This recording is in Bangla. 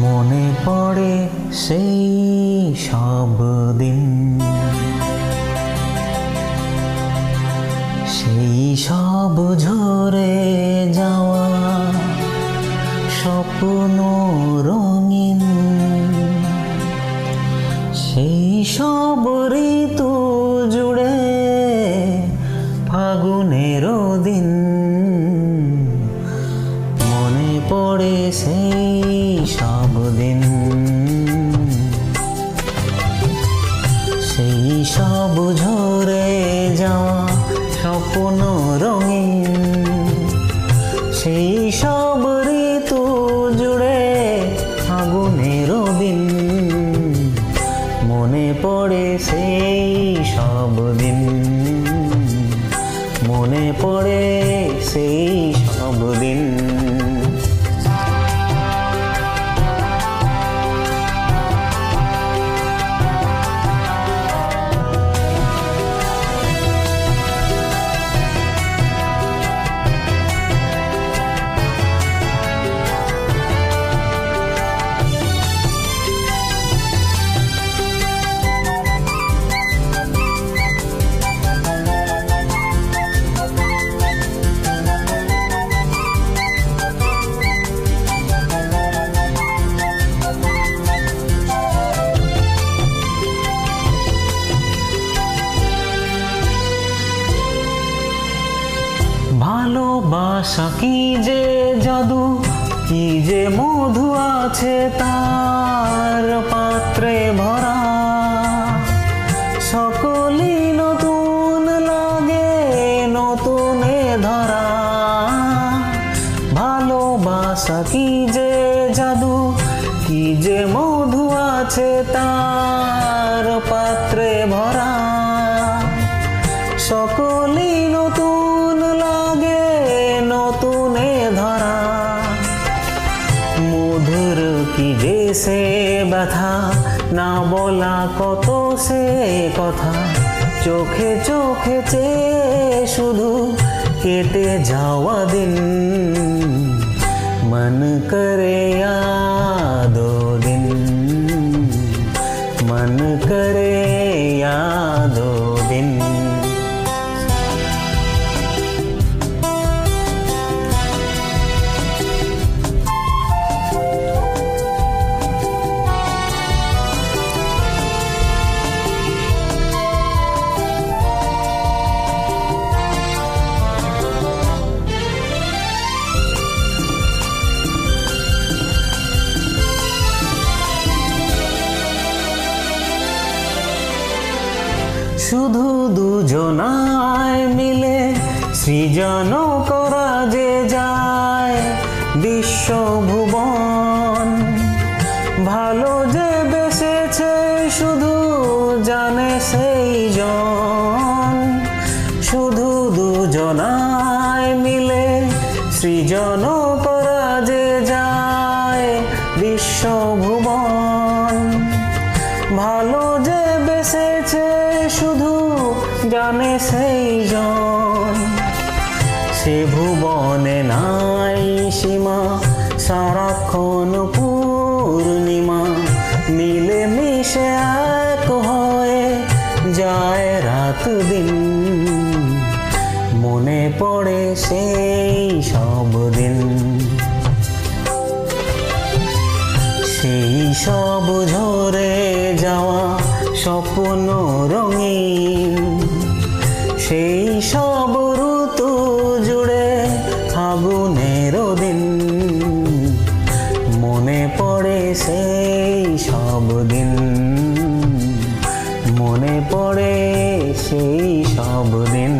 মনে পড়ে সেই সব দিন, সেই সব ঝরে যাওয়া স্বপ্ন রঙিন, সেই সব ঋতু জুড়ে ফাগুনের দিন। মনে পড়ে সেই সব দিন, সেই সব ঝরে যাওয়া স্বপ্ন রঙিন, সেই সব ঋতু জুড়ে ফাগুনের দিন। মনে পড়ে সেই সব দিন, মনে পড়ে সেই সব দিন। ভালোবাসা কি যে জাদু, কি যে মধু আছে তার পাত্রে ভরা। সকলই নতুন লাগে নতুনে ধরা। ভালোবাসা কি যে জাদু, কি যে মধু আছে তার পাত্রে ভরা। সকলই নতুন লাগে নতুনে ধরা। মধুর কি যে সে ব্যথা, না বলা কত সে কথা। চোখে চোখে চেয়ে শুধু কেটে যাওয়া দিন। মন করে यादो दिन, मन करे यादो दिन। শুধু দুজনায় মিলে সৃজন করা যে যায় বিশ্বভুবন। ভালো যে বেসেছে শুধু জানে সেই জন। শুধু দুজনায় মিলে সৃজন করা যে যায় বিশ্বভুবন। ভালো যে বেসেছে শুধু জানে সেই জন। সে ভুবনে নাই সীমা, সারাক্ষণ পূর্ণিমা। মিলে মিশে এক হয়ে যায় রাত দিন। মনে পড়ে সেই সব দিন, সেই সব ঝরে যাওয়া স্বপ্ন রঙিন। সেই সব ঋতু জুড়ে ফাগুনের দিন। মনে পড়ে সেই সব দিন, মনে পড়ে সেই সব দিন।